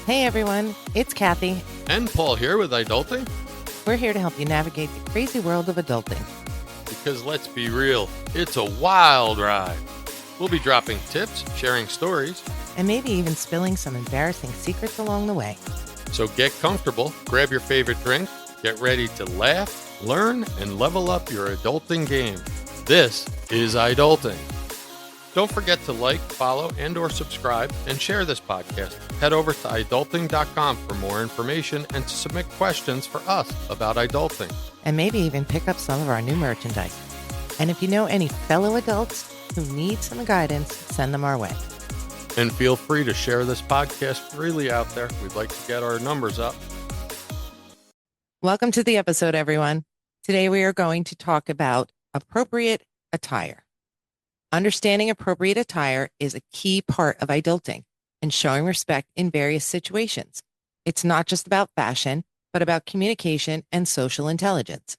Hey everyone, it's Kathy. And Paul here with iDulting. We're here to help you navigate the crazy world of adulting. Because let's be real, it's a wild ride. We'll be dropping tips, sharing stories, and maybe even spilling some embarrassing secrets along the way. So get comfortable, grab your favorite drink, get ready to laugh, learn, and level up your adulting game. This is iDulting. Don't forget to like, follow, and or subscribe, and share this podcast. Head over to iDulting.com for more information and to submit questions for us about iDulting. And maybe even pick up some of our new merchandise. And if you know any fellow adults who need some guidance, send them our way. And feel free to share this podcast freely out there. We'd like to get our numbers up. Welcome to the episode, everyone. Today we are going to talk about appropriate attire. Understanding appropriate attire is a key part of iDulting and showing respect in various situations. It's not just about fashion, but about communication and social intelligence.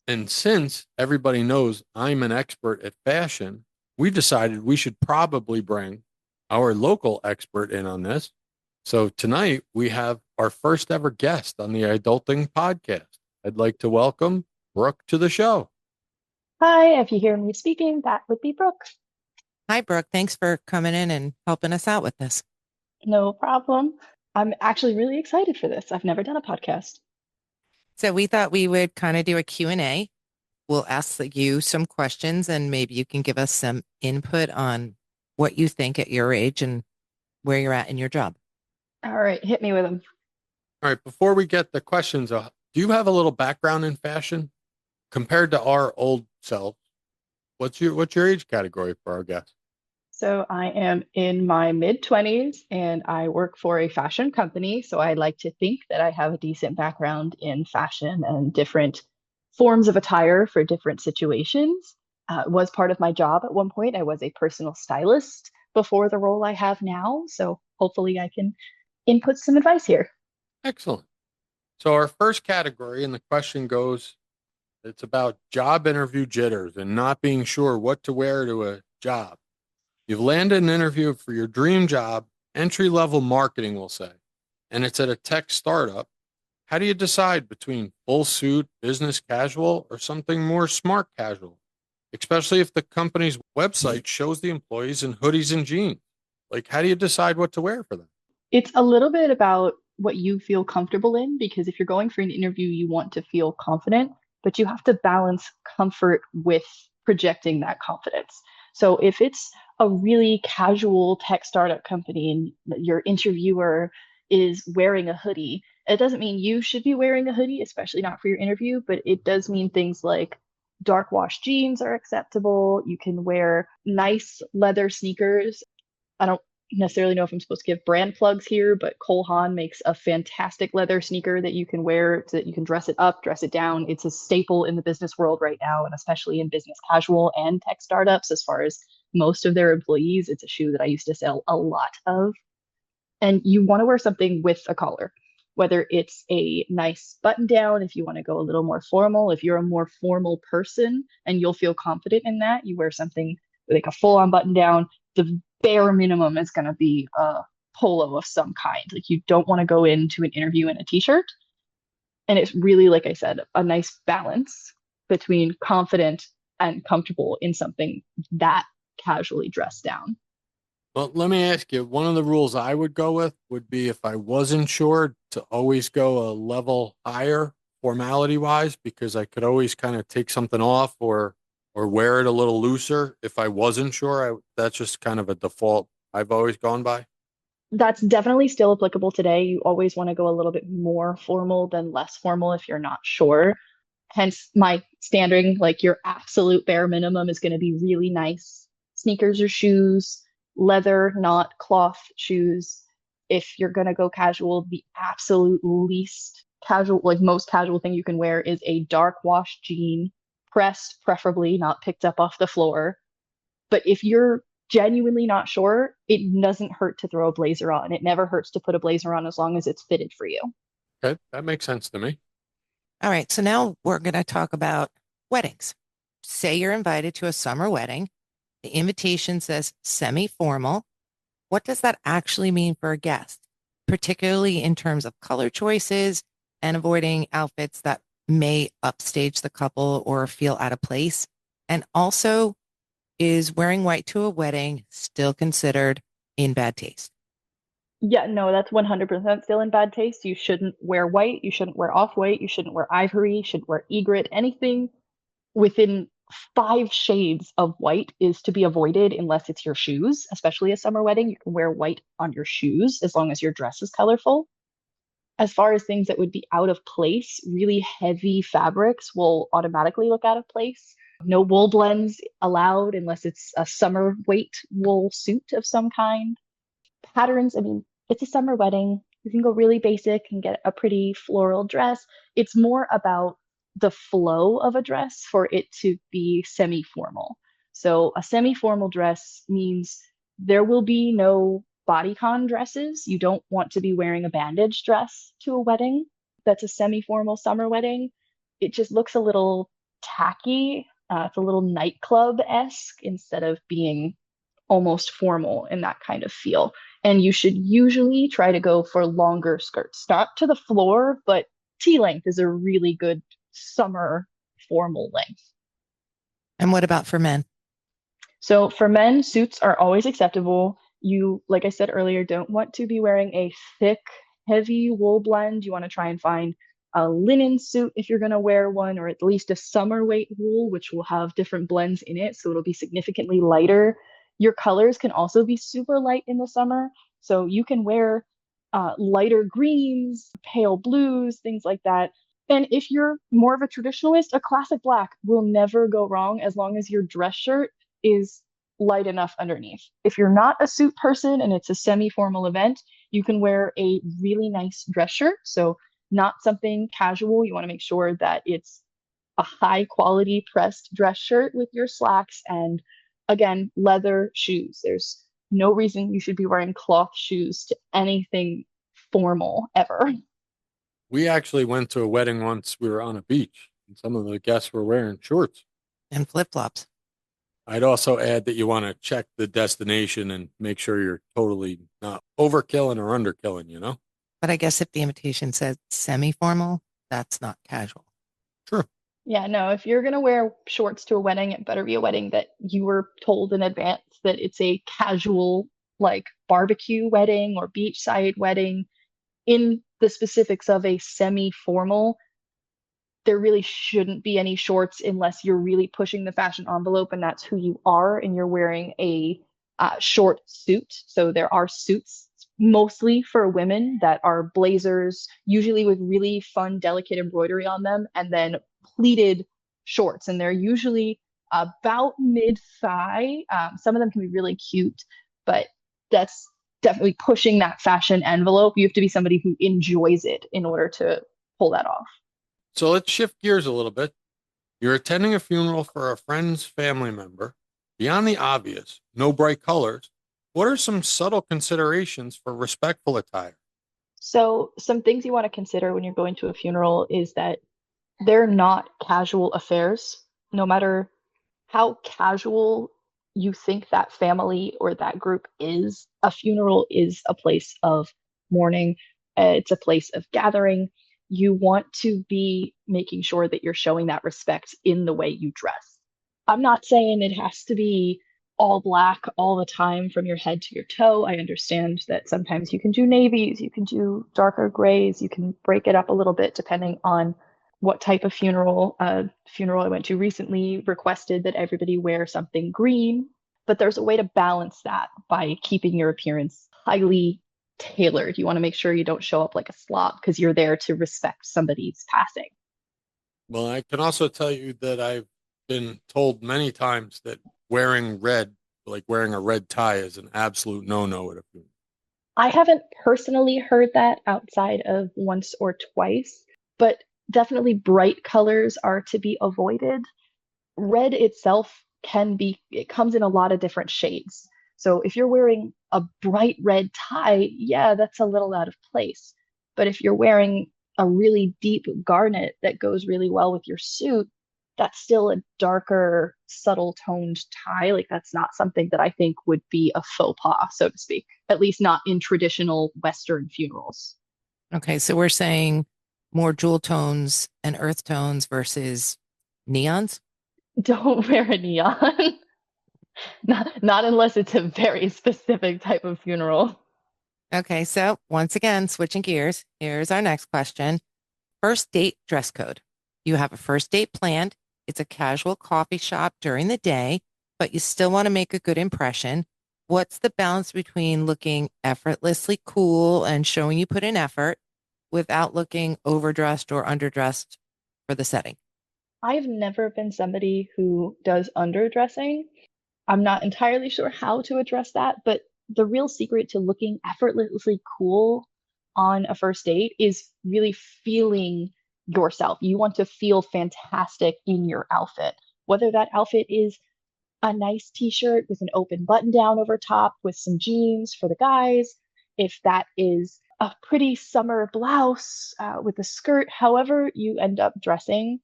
And since everybody knows I'm an expert at fashion, we decided we should probably bring our local expert in on this. So tonight we have our first ever guest on the iDulting podcast. I'd like to welcome Brooke to the show. Hi, if you hear me speaking, that would be Brooke. Hi, Brooke. Thanks for coming in and helping us out with this. No problem. I'm actually really excited for this. I've never done a podcast. So we thought we would kind of do a Q&A. We'll ask you some questions and maybe you can give us some input on what you think at your age and where you're at in your job. All right, hit me with them. All right, before we get the questions, do you have a little background in fashion? Compared to our old self, what's your age category for our guests? So I am in my mid-20s and I work for a fashion company. So I like to think that I have a decent background in fashion and different forms of attire for different situations. It was part of my job at one point. I was a personal stylist before the role I have now. So hopefully I can input some advice here. Excellent. So our first category, and the question goes, it's about job interview jitters and not being sure what to wear to a job. You've landed an interview for your dream job, entry-level marketing, we'll say, and it's at a tech startup. How do you decide between full suit, business casual, or something more smart casual? Especially if the company's website shows the employees in hoodies and jeans. Like, how do you decide what to wear for them? It's a little bit about what you feel comfortable in, because if you're going for an interview, you want to feel confident, but you have to balance comfort with projecting that confidence. So if it's a really casual tech startup company and your interviewer is wearing a hoodie, it doesn't mean you should be wearing a hoodie, especially not for your interview, but it does mean things like dark wash jeans are acceptable. You can wear nice leather sneakers. I don't necessarily know if I'm supposed to give brand plugs here, but Cole Haan makes a fantastic leather sneaker that you can wear, so that you can dress it up, dress it down. It's a staple in the business world right now, and especially in business casual and tech startups. As far as most of their employees, it's a shoe that I used to sell a lot of. And you want to wear something with a collar, whether it's a nice button down, if you want to go a little more formal. If you're a more formal person and you'll feel confident in that, you wear something like a full-on button down. The bare minimum is going to be a polo of some kind. Like, you don't want to go into an interview in a t-shirt. And it's really, like I said, a nice balance between confident and comfortable in something that casually dressed down. Well, let me ask you, one of the rules I would go with would be, if I wasn't sure, to always go a level higher formality wise, because I could always kind of take something off or wear it a little looser if I wasn't sure. That's just kind of a default I've always gone by. That's definitely still applicable today. You always want to go a little bit more formal than less formal if you're not sure. Hence my standard, like your absolute bare minimum is going to be really nice sneakers or shoes, leather, not cloth shoes. If you're going to go casual, the absolute least casual, like most casual thing you can wear is a dark wash jean, pressed, preferably not picked up off the floor. But if you're genuinely not sure, it doesn't hurt to throw a blazer on. It never hurts to put a blazer on as long as it's fitted for you. Okay, that makes sense to me. All right, so now we're going to talk about weddings. Say you're invited to a summer wedding. The invitation says semi-formal. What does that actually mean for a guest? particularly in terms of color choices and avoiding outfits that may upstage the couple or feel out of place. And also, is wearing white to a wedding still considered in bad taste? Yeah, no, that's 100% still in bad taste. You shouldn't wear white. You shouldn't wear off-white. You shouldn't wear ivory. You shouldn't wear egret. Anything within 5 shades of white is to be avoided unless it's your shoes, especially a summer wedding. You can wear white on your shoes as long as your dress is colorful. As far as things that would be out of place, really heavy fabrics will automatically look out of place. No wool blends allowed unless it's a summer weight wool suit of some kind. Patterns, I mean, it's a summer wedding. You can go really basic and get a pretty floral dress. It's more about the flow of a dress for it to be semi-formal. So a semi-formal dress means there will be no bodycon dresses. You don't want to be wearing a bandage dress to a wedding. That's a semi-formal summer wedding. It just looks a little tacky. It's a little nightclub-esque instead of being almost formal in that kind of feel. And you should usually try to go for longer skirts, not to the floor, but T length is a really good summer formal length. And what about for men? So for men, suits are always acceptable. You, like I said earlier, don't want to be wearing a thick, heavy wool blend. You want to try and find a linen suit if you're going to wear one, or at least a summer weight wool, which will have different blends in it. So it'll be significantly lighter. Your colors can also be super light in the summer. So you can wear lighter greens, pale blues, things like that. And if you're more of a traditionalist, a classic black will never go wrong as long as your dress shirt is light enough underneath. If you're not a suit person and it's a semi-formal event, you can wear a really nice dress shirt. So not something casual. You want to make sure that it's a high quality pressed dress shirt with your slacks and again, leather shoes. There's no reason you should be wearing cloth shoes to anything formal ever. We actually went to a wedding once. We were on a beach, and some of the guests were wearing shorts. And flip-flops. I'd also add that you want to check the destination and make sure you're totally not overkilling or underkilling, you know? But I guess if the invitation says semi-formal, that's not casual. True. Yeah, no, if you're gonna wear shorts to a wedding, it better be a wedding that you were told in advance that it's a casual, like barbecue wedding or beachside wedding. In the specifics of a semi-formal, there really shouldn't be any shorts unless you're really pushing the fashion envelope and that's who you are and you're wearing a short suit. So there are suits mostly for women that are blazers, usually with really fun, delicate embroidery on them, and then pleated shorts. And they're usually about mid thigh. Some of them can be really cute, but that's definitely pushing that fashion envelope. You have to be somebody who enjoys it in order to pull that off. So let's shift gears a little bit. You're attending a funeral for a friend's family member. Beyond the obvious, no bright colors, what are some subtle considerations for respectful attire? So, some things you want to consider when you're going to a funeral is that they're not casual affairs. No matter how casual you think that family or that group is, a funeral is a place of mourning. It's a place of gathering. You want to be making sure that you're showing that respect in the way you dress. I'm not saying it has to be all black all the time from your head to your toe. I understand that sometimes you can do navies, you can do darker grays, you can break it up a little bit depending on what type of funeral. A funeral I went to recently requested that everybody wear something green, but there's a way to balance that by keeping your appearance highly tailored. You want to make sure you don't show up like a slob because you're there to respect somebody's passing. Well, I can also tell you that I've been told many times that wearing red, like wearing a red tie, is an absolute no-no at a funeral. I haven't personally heard that outside of once or twice, but definitely bright colors are to be avoided. Red itself it comes in a lot of different shades. So if you're wearing a bright red tie, yeah, that's a little out of place. But if you're wearing a really deep garnet that goes really well with your suit, that's still a darker, subtle toned tie. Like that's not something that I think would be a faux pas, so to speak, at least not in traditional Western funerals. Okay, so we're saying more jewel tones and earth tones versus neons. Don't wear a neon. Not unless it's a very specific type of funeral. Okay, so once again, switching gears, here's our next question. First date dress code. You have a first date planned. It's a casual coffee shop during the day, but you still want to make a good impression. What's the balance between looking effortlessly cool and showing you put in effort without looking overdressed or underdressed for the setting? I've never been somebody who does underdressing. I'm not entirely sure how to address that, but the real secret to looking effortlessly cool on a first date is really feeling yourself. You want to feel fantastic in your outfit, whether that outfit is a nice t-shirt with an open button down over top with some jeans for the guys, if that is a pretty summer blouse with a skirt, however you end up dressing,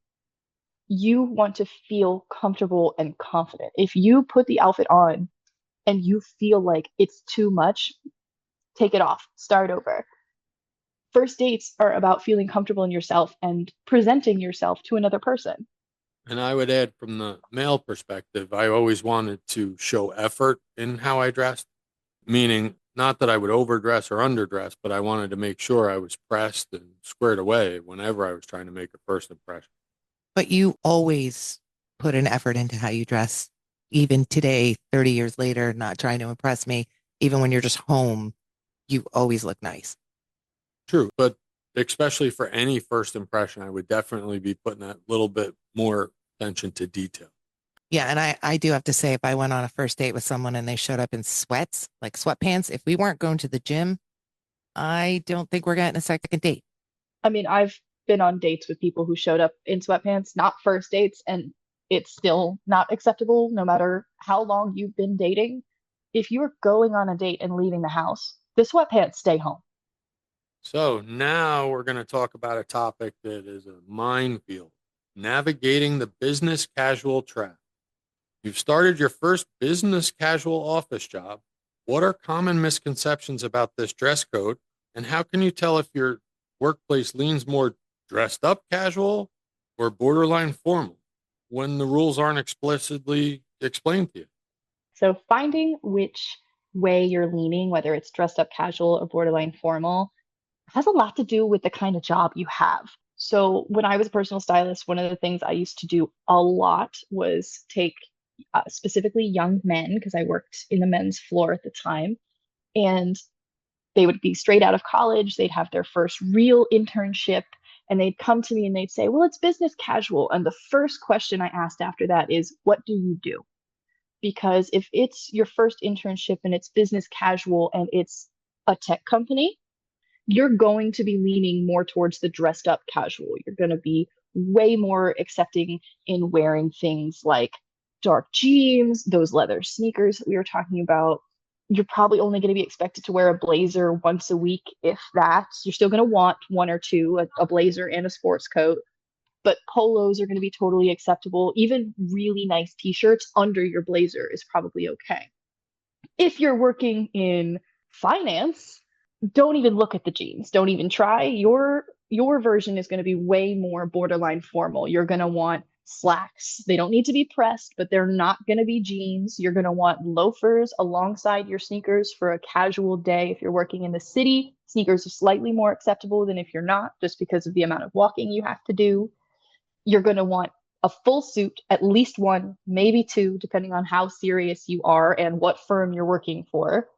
you want to feel comfortable and confident. If you put the outfit on and you feel like it's too much, take it off, start over. First dates are about feeling comfortable in yourself and presenting yourself to another person. And I would add from the male perspective, I always wanted to show effort in how I dressed, meaning not that I would overdress or underdress, but I wanted to make sure I was pressed and squared away whenever I was trying to make a first impression. But you always put an effort into how you dress, even today, 30 years later, not trying to impress me. Even when you're just home, you always look nice. True, but especially for any first impression, I would definitely be putting that little bit more attention to detail. Yeah, and I do have to say, if I went on a first date with someone and they showed up in sweats, like sweatpants, if we weren't going to the gym, I don't think we're getting a second date. I mean, I've been on dates with people who showed up in sweatpants, not first dates, and it's still not acceptable no matter how long you've been dating. If you're going on a date and leaving the house, the sweatpants stay home. So now we're going to talk about a topic that is a minefield, navigating the business casual trap. You've started your first business casual office job. What are common misconceptions about this dress code? And how can you tell if your workplace leans more dressed up casual or borderline formal when the rules aren't explicitly explained to you? So finding which way you're leaning, whether it's dressed up casual or borderline formal, has a lot to do with the kind of job you have. So when I was a personal stylist, one of the things I used to do a lot was take specifically young men, because I worked in the men's floor at the time, and they would be straight out of college. They'd have their first real internship, and they'd come to me and they'd say, "Well, it's business casual." And the first question I asked after that is, "What do you do?" Because if it's your first internship and it's business casual and it's a tech company, you're going to be leaning more towards the dressed up casual. You're going to be way more accepting in wearing things like dark jeans, those leather sneakers that we were talking about. You're probably only going to be expected to wear a blazer once a week, if that. You're still going to want one or two, a blazer and a sports coat, but polos are going to be totally acceptable. Even really nice t-shirts under your blazer is probably okay. If you're working in finance, don't even look at the jeans. Don't even try. Your version is going to be way more borderline formal. You're going to want slacks. They don't need to be pressed, but they're not going to be jeans. You're going to want loafers alongside your sneakers for a casual day. If you're working in the city, sneakers are slightly more acceptable than if you're not, just because of the amount of walking you have to do. You're going to want a full suit, at least one, maybe two, depending on how serious you are and what firm you're working for.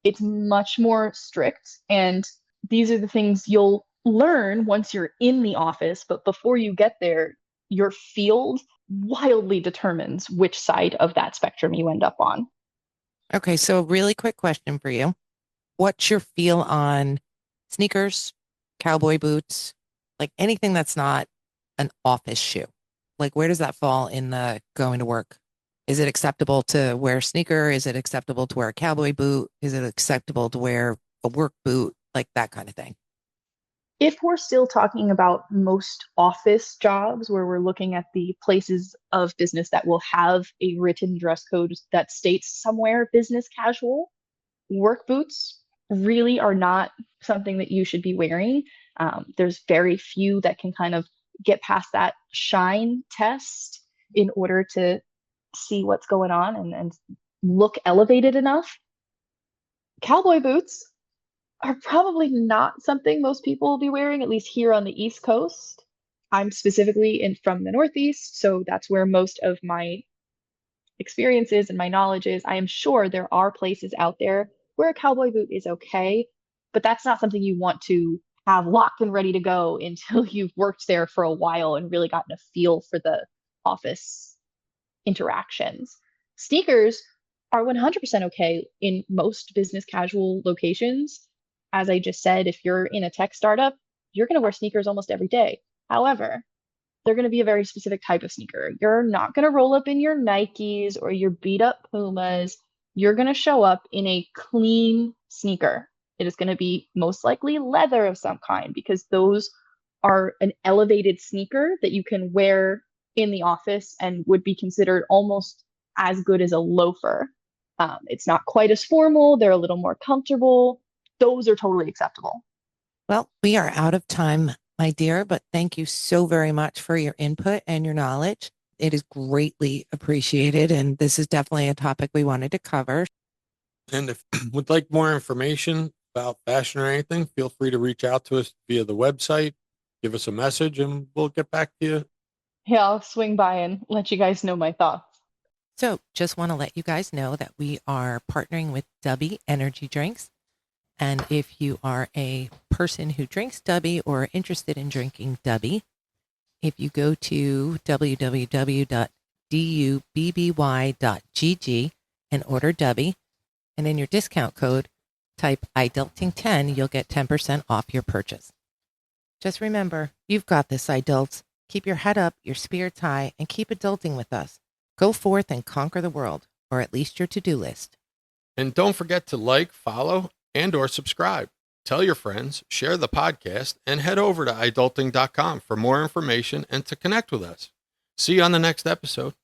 It's much more strict. And these are the things you'll learn once you're in the office. But before you get there, your field wildly determines which side of that spectrum you end up on. Okay, so a really quick question for you. What's your feel on sneakers, cowboy boots, like anything that's not an office shoe? Like, where does that fall in the going to work? Is it acceptable to wear a sneaker? Is it acceptable to wear a cowboy boot? Is it acceptable to wear a work boot? Like that kind of thing. If we're still talking about most office jobs where we're looking at the places of business that will have a written dress code that states somewhere business casual, work boots really are not something that you should be wearing. There's very few that can kind of get past that shine test in order to see what's going on and look elevated enough. Cowboy boots are probably not something most people will be wearing, at least here on the East Coast. I'm specifically in from the Northeast, so that's where most of my experiences and my knowledge is. I am sure there are places out there where a cowboy boot is okay, but that's not something you want to have locked and ready to go until you've worked there for a while and really gotten a feel for the office interactions. Sneakers are 100% okay in most business casual locations. As I just said, if you're in a tech startup, you're going to wear sneakers almost every day. However, they're going to be a very specific type of sneaker. You're not going to roll up in your Nikes or your beat up Pumas. You're going to show up in a clean sneaker. It is going to be most likely leather of some kind because those are an elevated sneaker that you can wear in the office and would be considered almost as good as a loafer. It's not quite as formal, they're a little more comfortable. Those are totally acceptable. Well, we are out of time, my dear, but thank you so very much for your input and your knowledge. It is greatly appreciated, and this is definitely a topic we wanted to cover. And if you would like more information about fashion or anything, feel free to reach out to us via the website, give us a message, and we'll get back to you. Yeah, I'll swing by and let you guys know my thoughts. So just want to let you guys know that we are partnering with Dubby Energy Drinks. And if you are a person who drinks Dubby or are interested in drinking Dubby, if you go to www.dubby.gg and order Dubby, and in your discount code, type iDulting10, you'll get 10% off your purchase. Just remember, you've got this, iDults. Keep your head up, your spirits high, and keep adulting with us. Go forth and conquer the world, or at least your to-do list. And don't forget to like, follow, and or subscribe. Tell your friends, share the podcast, and head over to iDulting.com for more information and to connect with us. See you on the next episode.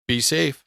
Be safe.